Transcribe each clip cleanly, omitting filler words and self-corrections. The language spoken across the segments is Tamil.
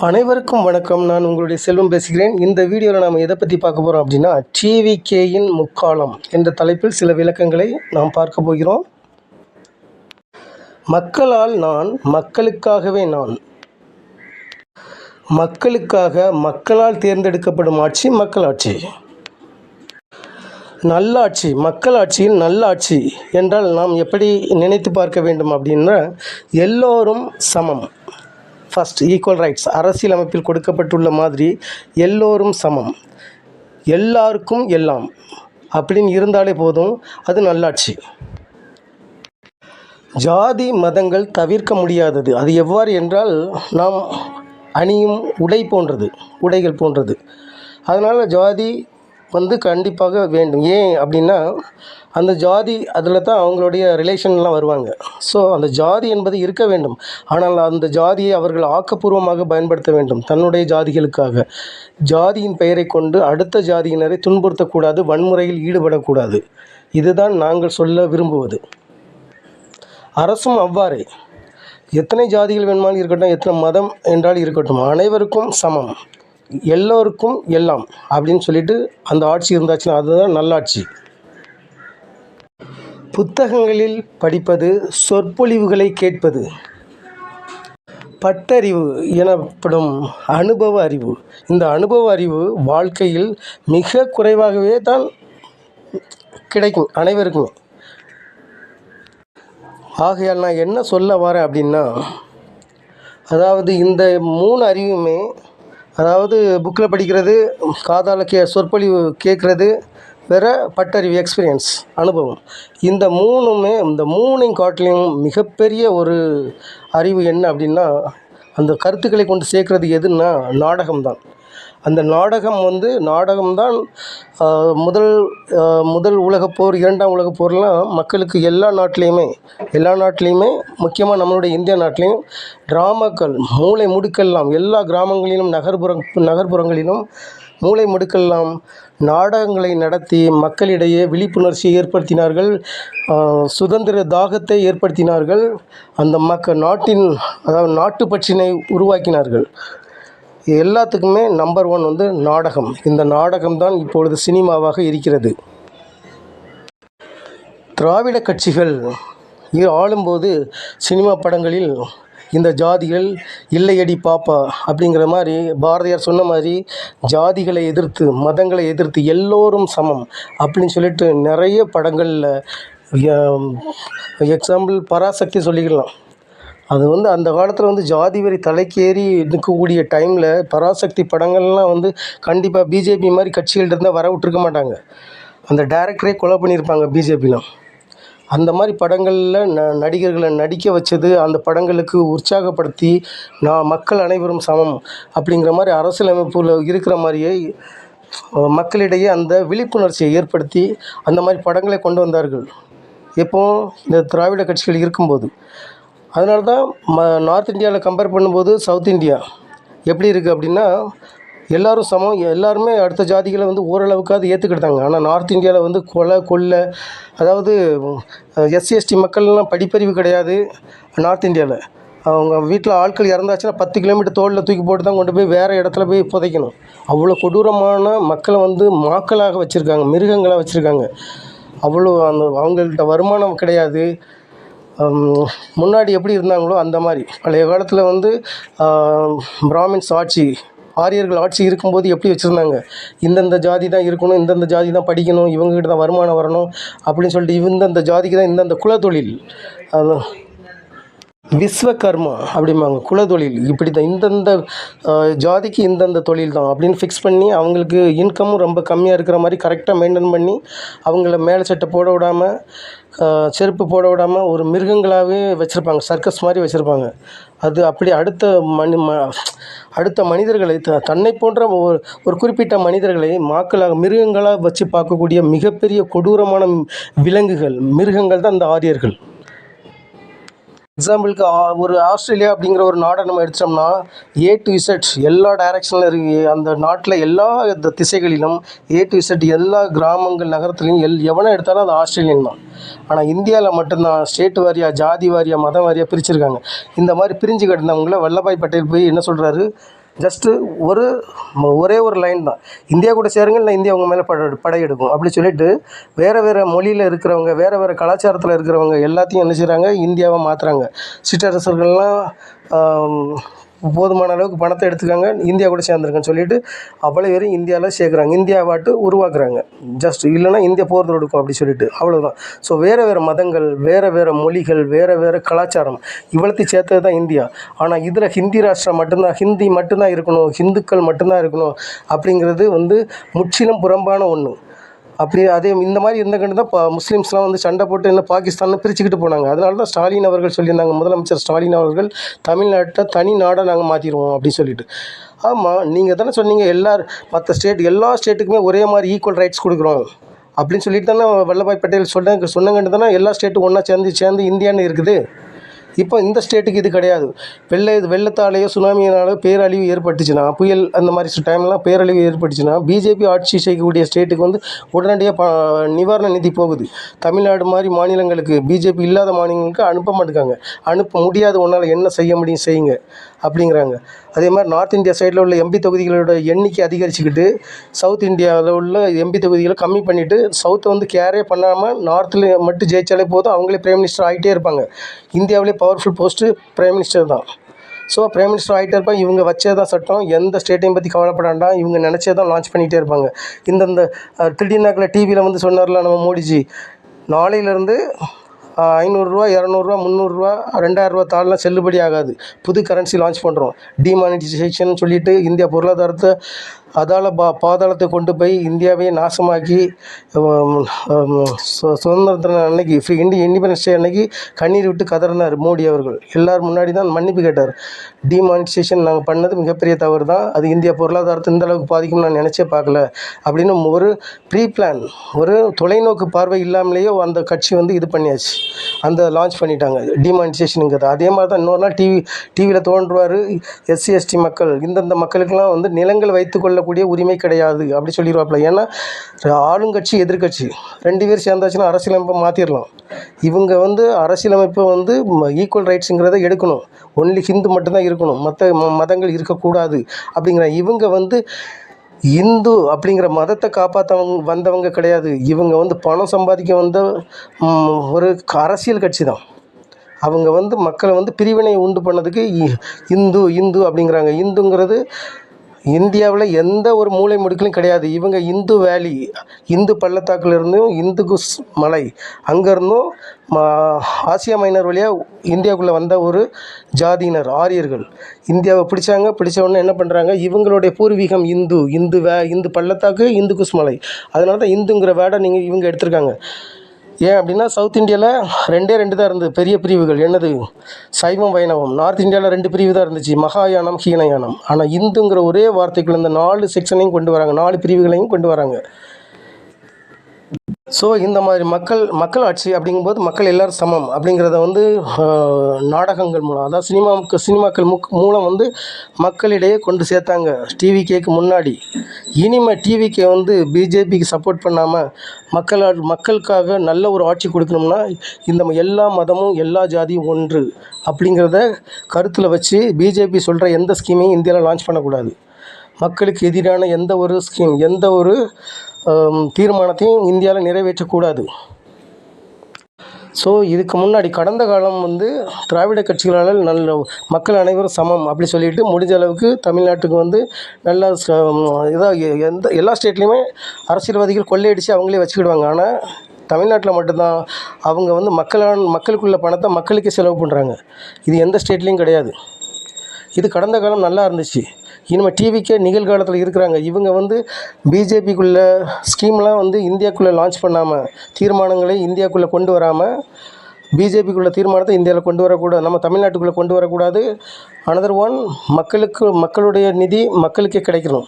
அனைவருக்கும் வணக்கம். நான் உங்களுடைய செல்வம் பேசுகிறேன். இந்த வீடியோவில் நாம் எதை பற்றி பார்க்க போகிறோம் அப்படின்னா, டிவிகேயின் முக்காலம் என்ற தலைப்பில் சில விளக்கங்களை நாம் பார்க்க போகிறோம். மக்களால் நான், மக்களுக்காகவே நான். மக்களுக்காக, மக்களால் தேர்ந்தெடுக்கப்படும் ஆட்சி மக்களாட்சி. நல்லாட்சி, மக்களாட்சியில் நல்லாட்சி என்றால் நாம் எப்படி நினைத்து பார்க்க வேண்டும் அப்படின்னா, எல்லோரும் சமம். First equal rights. அரசியலமைப்பில் கொடுக்கப்பட்டுள்ள மாதிரி எல்லோரும் சமம், எல்லாருக்கும் எல்லாம் அப்படின்னு இருந்தாலே போதும், அது நல்லாட்சி. ஜாதி மதங்கள் தவிர்க்க முடியாதது. அது எவ்வாறு என்றால், நாம் அணியும் உடைகள் போன்றது. அதனால் ஜாதி கண்டிப்பாக வேண்டும். ஏன் அப்படின்னா, அந்த ஜாதி அதில் தான் அவங்களுடைய ரிலேஷன்லாம் வருவாங்க. ஸோ அந்த ஜாதி என்பது இருக்க வேண்டும். ஆனால் அந்த ஜாதியை அவர்கள் ஆக்கப்பூர்வமாக பயன்படுத்த வேண்டும், தன்னுடைய ஜாதிகளுக்காக. ஜாதியின் பெயரை கொண்டு அடுத்த ஜாதியினரை துன்புறுத்தக்கூடாது, வன்முறையில் ஈடுபடக்கூடாது. இதுதான் நாங்கள் சொல்ல விரும்புவது. அரசும் அவ்வாறே. எத்தனை ஜாதிகள் வேணுமாலும் இருக்கட்டும், எத்தனை மதம் என்றால் இருக்கட்டும், அனைவருக்கும் சமம், எல்லோருக்கும் எல்லாம் அப்படின்னு சொல்லிட்டு அந்த ஆட்சி இருந்தாச்சுன்னா அதுதான் நல்லாட்சி. புத்தகங்களில் படிப்பது, சொற்பொழிவுகளை கேட்பது, பட்டறிவு எனப்படும் அனுபவ அறிவு. இந்த அனுபவ அறிவு வாழ்க்கையில் மிக குறைவாகவே தான் கிடைக்கும் அனைவருக்குமே. ஆகையால் நான் என்ன சொல்ல வரேன் அப்படின்னா, அதாவது இந்த 3 அறிவுமே, அதாவது புக்கில் படிக்கிறது, காதால் சொற்பொழிவு கேட்குறது, வேறு பட்டறிவு எக்ஸ்பீரியன்ஸ் அனுபவம், இந்த 3மே, இந்த 3ஐயும் காட்டிலையும் மிகப்பெரிய ஒரு அறிவு என்ன அப்படின்னா, அந்த கருத்துக்களை கொண்டு சேர்க்குறது எதுன்னா நாடகம்தான். அந்த நாடகம்தான் முதல் உலகப்போர், 2ஆம் உலகப்போர்லாம் மக்களுக்கு எல்லா நாட்டிலையுமே முக்கியமாக நம்மளுடைய இந்தியா நாட்டிலையும் ட்ராமாக்கள் மூலை முடுக்கெல்லாம் எல்லா கிராமங்களிலும் நகர்ப்புறங்களிலும் மூலை முடுக்கெல்லாம் நாடகங்களை நடத்தி மக்களிடையே விழிப்புணர்ச்சியை ஏற்படுத்தினார்கள், சுதந்திர தாகத்தை ஏற்படுத்தினார்கள், அந்த நாட்டின் அதாவது நாட்டுப்பற்றினை உருவாக்கினார்கள். எல்லாத்துக்குமே நம்பர் 1 நாடகம். இந்த நாடகம்தான் இப்பொழுது சினிமாவாக இருக்கிறது. திராவிட கட்சிகள் ஆளும்போது சினிமா படங்களில் இந்த ஜாதிகள் இல்லையடி பாப்பா அப்படிங்கிற மாதிரி பாரதியார் சொன்ன மாதிரி ஜாதிகளை எதிர்த்து, மதங்களை எதிர்த்து எல்லோரும் சமம் அப்படின்னு சொல்லிட்டு நிறைய படங்களில், எக்ஸாம்பிள் பராசக்தி சொல்லிக்கலாம். அது அந்த காலத்தில் ஜாதி வரி தலைக்கேறி நிற்கக்கூடிய டைமில் பராசக்தி படங்கள்லாம் கண்டிப்பாக பிஜேபி மாதிரி கட்சிகள் இருந்தால் வர விட்டுருக்க மாட்டாங்க. அந்த டைரக்டரே கொலை பண்ணியிருப்பாங்க பிஜேபிலாம். அந்த மாதிரி படங்களில் நடிகர்களை நடிக்க வச்சது, அந்த படங்களுக்கு உற்சாகப்படுத்தி மக்கள் அனைவரும் சமம் அப்படிங்கிற மாதிரி அரசியலமைப்பில் இருக்கிற மாதிரியே மக்களிடையே அந்த விழிப்புணர்ச்சியை ஏற்படுத்தி அந்த மாதிரி படங்களை கொண்டு வந்தார்கள் எப்போது இந்த திராவிட கட்சிகள் இருக்கும்போது. அதனால தான் நார்த் இந்தியாவில் கம்பேர் பண்ணும்போது சவுத் இந்தியா எப்படி இருக்குது அப்படின்னா, எல்லோரும் சமம், எல்லாருமே அடுத்த ஜாதிகளை ஓரளவுக்காவது ஏற்றுக்கிட்டாங்க. ஆனால் நார்த் இந்தியாவில் கொள்ளை, அதாவது எஸ்சி எஸ்டி மக்கள்லாம் படிப்பறிவு கிடையாது. நார்த் இந்தியாவில் அவங்க வீட்டில் ஆட்கள் இறந்தாச்சுன்னா 10 கிலோமீட்டர் தோளில் தூக்கி போட்டு தான் கொண்டு போய் வேறு இடத்துல போய் புதைக்கணும். அவ்வளோ கொடூரமான மக்களை மாக்களாக வச்சுருக்காங்க, மிருகங்களாக வச்சுருக்காங்க. அவ்வளோ அவங்கள்ட்ட வருமானம் கிடையாது. முன்னாடி எப்படி இருந்தாங்களோ அந்த மாதிரி பழைய காலத்தில் பிராமின்ஸ் ஆட்சி, ஆரியர்கள் ஆட்சி இருக்கும்போது எப்படி வச்சுருந்தாங்க, இந்தந்த ஜாதி தான் இருக்கணும், இந்தந்த ஜாதி தான் படிக்கணும், இவங்ககிட்ட தான் வருமானம் வரணும் அப்படின்னு சொல்லிட்டு இந்தந்த ஜாதிக்கு தான் இந்தந்த குலத்தொழில், விஸ்வகர்மா அப்படிம்பாங்க, குலத்தொழில் இப்படி தான், இந்தந்த ஜாதிக்கு இந்தந்த தொழில் தான் அப்படின்னு ஃபிக்ஸ் பண்ணி அவங்களுக்கு இன்கமும் ரொம்ப கம்மியாக இருக்கிற மாதிரி கரெக்டாக மெயின்டைன் பண்ணி அவங்கள மேலே சட்டை போட விடாமல், செருப்பு போட விடாமல் ஒரு மிருகங்களாகவே வச்சுருப்பாங்க, சர்க்கஸ் மாதிரி வச்சுருப்பாங்க. அது அப்படி அடுத்த மனிதர்களை, தன்னை போன்ற ஒரு குறிப்பிட்ட மனிதர்களை மிருகங்களாக வச்சு பார்க்கக்கூடிய மிகப்பெரிய கொடூரமான மிருகங்கள் தான் இந்த ஆரியர்கள். எக்ஸாம்பிளுக்கு ஒரு ஆஸ்திரேலியா அப்படிங்கிற ஒரு நாடை நம்ம எடுத்தோம்னா, A to Z எல்லா டைரக்ஷனில் இருக்கு. அந்த நாட்டில் எல்லா திசைகளிலும் A to Z எல்லா கிராமங்கள் நகரத்துலையும் எவனை எடுத்தாலும் அது ஆஸ்திரேலியன் தான். ஆனால் இந்தியாவில் மட்டும்தான் ஸ்டேட் வாரியாக, ஜாதி வாரியாக, மதம் வாரியாக பிரிச்சுருக்காங்க. இந்த மாதிரி பிரிஞ்சு கட்டினவங்கள வல்லபாய் பட்டேல் போய் என்ன சொல்கிறாரு, ஜஸ்ட்டு ஒரே ஒரு லைன் தான், இந்தியா கூட சேருங்க இல்லை இந்தியா உங்கள் மேலே படையெடுக்கும் அப்படி சொல்லிட்டு வேறு மொழியில் இருக்கிறவங்க, வேறு கலாச்சாரத்தில் இருக்கிறவங்க எல்லாத்தையும் என்ன செய்கிறாங்க, இந்தியாவை மாற்றுறாங்க. சிற்றரசர்கள்லாம் போதுமான அளவுக்கு பணத்தை எடுத்துக்காங்க, இந்தியா கூட சேர்ந்துருக்கன்னு சொல்லிட்டு அவ்வளோ பேரும் இந்தியாவில் சேர்க்குறாங்க, இந்தியாவாட்டு உருவாக்குறாங்க. ஜஸ்ட் இல்லைன்னா இந்தியா போகிறது எடுக்கும் அப்படி சொல்லிட்டு அவ்வளோதான். ஸோ வேறு மதங்கள், வேறு மொழிகள், வேறு கலாச்சாரம் இவ்வளோத்தையும் சேர்த்தது தான் இந்தியா. ஆனால் இதில் ஹிந்தி ராஷ்டிரம் மட்டும்தான், ஹிந்தி மட்டும்தான் இருக்கணும், ஹிந்துக்கள் மட்டும்தான் இருக்கணும் அப்படிங்கிறது வந்து முற்றிலும் புறம்பான ஒன்று. அப்படி அதே இந்த மாதிரி இருந்தக்கண்டு தான் முஸ்லீம்ஸ்லாம் வந்து சண்டை போட்டு என்ன பாகிஸ்தானில் பிரிச்சுக்கிட்டு போனாங்க. அதனால தான் ஸ்டாலின் அவர்கள் சொல்லியிருந்தாங்க, முதலமைச்சர் ஸ்டாலின் அவர்கள், தமிழ்நாட்டை தனி நாடாக நாங்கள் மாற்றிடுவோம் அப்படின்னு சொல்லிட்டு. ஆமாம், நீங்கள் தானே சொன்னீங்க மற்ற எல்லா ஸ்டேட்டுக்குமே ஒரே மாதிரி ஈக்குவல் ரைட்ஸ் கொடுக்குறோம் அப்படின்னு சொல்லிட்டு தானே வல்லபாய் பட்டேல் சொன்னங்கண்டு தானே எல்லா ஸ்டேட்டும் ஒன்றா சேர்ந்து இந்தியான்னு இருக்குது. இப்போ இந்த ஸ்டேட்டுக்கு இது கிடையாது. வெள்ளத்தாலேயோ சுனாமியினாலோ பேரழிவு ஏற்பட்டுச்சுன்னா, புயல் அந்த மாதிரி டைம்லாம் பேரழிவு ஏற்பட்டுச்சுன்னா, பிஜேபி ஆட்சி செய்யக்கூடிய ஸ்டேட்டுக்கு வந்து உடனடியாக நிவாரண நிதி போகுது. தமிழ்நாடு மாதிரி மாநிலங்களுக்கு, பிஜேபி இல்லாத மாநிலங்களுக்கு அனுப்ப மாட்டேங்காங்க. அனுப்ப முடியாது, உன்னால் என்ன செய்ய முடியும் செய்யுங்க அப்படிங்கிறாங்க. அதே மாதிரி நார்த் இந்தியா சைடில் உள்ள எம்பி தொகுதிகளோட எண்ணிக்கை அதிகரிச்சுக்கிட்டு சவுத் இந்தியாவில் உள்ள எம்பி தொகுதிகளை கம்மி பண்ணிவிட்டு சவுத்தை வந்து கேரே பண்ணாமல் நார்த்தில் மட்டும் ஜெயிச்சாலே போதும், அவங்களே பிரைம் மினிஸ்டர் ஆகிட்டே இருப்பாங்க. இந்தியாவிலே பவர்ஃபுல் போஸ்ட்டு பிரைம் மினிஸ்டர் தான். ஸோ பிரைம் மினிஸ்டர் ஆகிட்டே இருப்பாங்க. இவங்க வச்சே தான் சட்டம், எந்த ஸ்டேட்டையும் பற்றி கவலைப்படாண்டா, இவங்க நினச்சே தான் லான்ச் பண்ணிகிட்டே இருப்பாங்க. இந்த திடீர்னாக்கில் டிவியில் வந்து சொன்னார்ல நம்ம மோடிஜி, நாளையிலேருந்து 500 ரூபா, 200 ரூபா, 300 ரூபா, 2000 ரூபா தாள்லாம் செல்லுபடி ஆகாது, புது கரன்சி லான்ச் பண்ணுறோம், டிமானிட்டைசேஷன் சொல்லிட்டு இந்தியா பொருளாதாரத்தை பாதாளத்தை கொண்டு போய் இந்தியாவே நாசமாக்கி சுதந்திர அன்னைக்கு இண்டிபெண்டன்ஸ் டே அன்னைக்கு கண்ணீர் விட்டு கதறினார் மோடி அவர்கள். எல்லோரும் முன்னாடி தான் மன்னிப்பு கேட்டார். டிமானிட்டைசேஷன் நாங்கள் பண்ணது மிகப்பெரிய தவறு தான், அது இந்தியா பொருளாதாரத்தை இந்த அளவுக்கு பாதிக்கும் நான் நினச்சே பார்க்கல அப்படின்னு ஒரு ப்ரீ பிளான், ஒரு தொலைநோக்கு பார்வை இல்லாமலேயே அந்த கட்சி வந்து இது பண்ணியாச்சு, அந்த லான்ச் பண்ணிட்டாங்க டிமானிட்டைசேஷனுங்கிறது. அதே மாதிரி தான் இன்னொரு நாள் டிவியில் தோன்றுவார், எஸ்சி எஸ்டி மக்கள், இந்தந்த மக்களுக்கெல்லாம் வந்து நிலங்கள் வைத்துக்கொள்ளக்கூடிய உரிமை கிடையாது அப்படி சொல்லிடுவாப்புல. ஏன்னா ஆளுங்கட்சி எதிர்கட்சி 2 பேர் சேர்ந்தாச்சுன்னா அரசியலமைப்பை மாற்றிடலாம். இவங்க வந்து அரசியலமைப்பை வந்து ஈக்குவல் ரைட்ஸுங்கிறத எடுக்கணும், ஒன்லி ஹிந்து மட்டும்தான் இருக்கணும், மற்ற மதங்கள் இருக்கக்கூடாது அப்படிங்கிற. இவங்க வந்து இந்து அப்படிங்கிற மதத்தை வந்தவங்க கிடையாது, இவங்க வந்து பணம் சம்பாதிக்க வந்த ஒரு அரசியல் கட்சி தான். அவங்க வந்து மக்களை வந்து பிரிவினை உண்டு பண்ணதுக்கு இந்து அப்படிங்கிறாங்க. இந்துங்கிறது இந்தியாவில் எந்த ஒரு மூலை முடுக்கிலும் கிடையாது. இவங்க இந்து வேலி, இந்து பள்ளத்தாக்குலேருந்தும் இந்து குஸ் மலை அங்கேருந்தும் ஆசியா மைனர் வழியாக இந்தியாவுக்குள்ளே வந்த ஒரு ஜாதியினர், ஆரியர்கள் இந்தியாவை பிடிச்ச என்ன பண்ணுறாங்க, இவங்களுடைய பூர்வீகம் இந்து பள்ளத்தாக்கு, இந்து குஸ் மலை, அதனால தான் இந்துங்கிற வேர்டை இவங்க எடுத்திருக்காங்க. ஏன் அப்படின்னா சவுத் இந்தியாவில் 2 தான் இருந்தது பெரிய பிரிவுகள், என்னது சைவம் வைணவம். நார்த் இந்தியாவில் 2 பிரிவு தான் இருந்துச்சு, மகாயானம் ஹீனயானம். ஆனால் இந்துங்கிற ஒரே வார்த்தைக்குள்ள இந்த 4 செக்ஷனையும் கொண்டு வராங்க, 4 பிரிவுகளையும் கொண்டு வராங்க. ஸோ இந்த மாதிரி மக்கள் ஆட்சி அப்படிங்கும்போது மக்கள் எல்லோரும் சமம் அப்படிங்கிறத வந்து நாடகங்கள் மூலம், அதாவது சினிமாக்கள் மூலம் வந்து மக்களிடையே கொண்டு சேர்த்தாங்க டிவிகேக்கு முன்னாடி. இனிமேல் டிவிகே வந்து பிஜேபிக்கு சப்போர்ட் பண்ணாமல் மக்களுக்காக நல்ல ஒரு ஆட்சி கொடுக்கணும்னா இந்த எல்லா மதமும் எல்லா ஜாதியும் ஒன்று அப்படிங்கிறத கருத்தில் வச்சு பிஜேபி சொல்கிற எந்த ஸ்கீமையும் இந்தியாவில் லான்ச் பண்ணக்கூடாது. மக்களுக்கு எதிரான எந்த ஒரு ஸ்கீம், எந்த ஒரு தீர்மானத்தையும் இந்தியாவில் நிறைவேற்றக்கூடாது. ஸோ இதுக்கு முன்னாடி கடந்த காலம் வந்து திராவிட கட்சிகளால் நல்ல மக்கள் அனைவரும் சமம் அப்படி சொல்லிட்டு முடிஞ்ச அளவுக்கு தமிழ்நாட்டுக்கு வந்து நல்லா எல்லா ஸ்டேட்லேயுமே அரசியல்வாதிகள் கொள்ளையடித்து அவங்களே வச்சுக்கிடுவாங்க. ஆனால் தமிழ்நாட்டில் மட்டும்தான் அவங்க வந்து மக்களுக்குள்ள பணத்தை மக்களுக்கே செலவு பண்ணுறாங்க. இது எந்த ஸ்டேட்லேயும் கிடையாது. இது கடந்த காலம் நல்லா இருந்துச்சு. இனிமேல் டிவிக்கே நிகழ்காலத்தில் இருக்கிறாங்க. இவங்க வந்து பிஜேபிக்குள்ளே ஸ்கீம்லாம் வந்து இந்தியாவுக்குள்ளே லான்ச் பண்ணாமல், தீர்மானங்களை இந்தியாவுக்குள்ளே கொண்டு வராமல், பிஜேபிக்குள்ள தீர்மானத்தை இந்தியாவில் கொண்டு வரக்கூடாது, நம்ம தமிழ்நாட்டுக்குள்ளே கொண்டு வரக்கூடாது. அனதர் ஒன், மக்களுடைய நிதி மக்களுக்கே கிடைக்கணும்.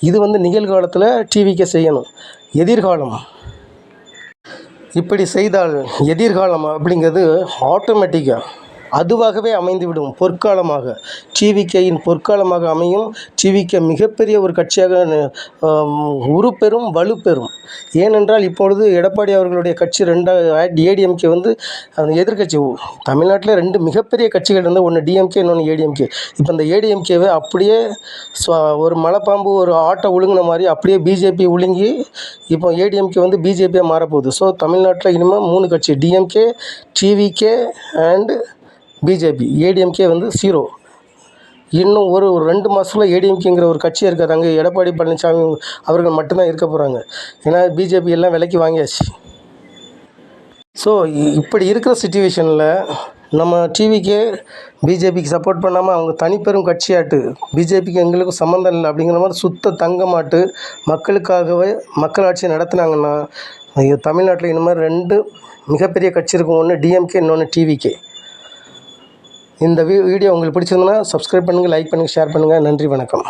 இது வந்து நிகழ்காலத்தில் டிவிக்கே செய்யணும். எதிர்காலம் இப்படி செய்தால் எதிர்காலம் அப்படிங்கிறது ஆட்டோமேட்டிக்காக அதுவாகவே அமைந்துவிடும். பொற்காலமாக டிவிகேயின் பொற்காலமாக அமையும். டிவிகே மிகப்பெரிய ஒரு கட்சியாக உருப்பெறும், வலுப்பெறும். ஏனென்றால் இப்பொழுது எடப்பாடி அவர்களுடைய கட்சி ஏடிஎம்கே வந்து அந்த எதிர்க்கட்சி. தமிழ்நாட்டில் 2 மிகப்பெரிய கட்சிகள் இருந்தால், ஒன்று டிஎம்கே, இன்னொன்று ஏடிஎம்கே. இப்போ இந்த ஏடிஎம்கேவை அப்படியே ஒரு மலைப்பாம்பு ஒரு ஆட்டை ஒழுங்கின மாதிரி அப்படியே பிஜேபி ஒழுங்கி இப்போ ஏடிஎம்கே வந்து பிஜேபியாக மாறப்போகுது. ஸோ தமிழ்நாட்டில் இனிமேல் 3 கட்சி, DMK, TVK and BJP. ADMK வந்து 0. இன்னும் ஒரு 2 மாதத்துல ஏடிஎம்கேங்கிற ஒரு கட்சி இருக்காது. அங்கே எடப்பாடி பழனிசாமி அவர்கள் மட்டும்தான் இருக்க போகிறாங்க. ஏன்னா பிஜேபி எல்லாம் விலைக்கு வாங்கியாச்சு. ஸோ இப்படி இருக்கிற சிச்சுவேஷனில் நம்ம டிவிக்கே பிஜேபிக்கு சப்போர்ட் பண்ணாமல் அவங்க தனிப்பெரும் கட்சியாட்டு பிஜேபிக்கு எங்களுக்கும் சம்மந்தம் இல்லை அப்படிங்கிற மாதிரி சுத்த தங்கமாட்டு மக்களுக்காகவே மக்களாட்சியை நடத்துனாங்கன்னா தமிழ்நாட்டில் இனிமேல் 2 மிகப்பெரிய கட்சி இருக்கும். ஒன்று டிஎம்கே, இன்னொன்று டிவிகே. இந்த வீடியோ உங்களுக்கு பிடிச்சிருந்ததுன்னா சப்ஸ்கிரைப் பண்ணுங்கள், லைக் பண்ணுங்கள், ஷேர் பண்ணுங்கள். நன்றி, வணக்கம்.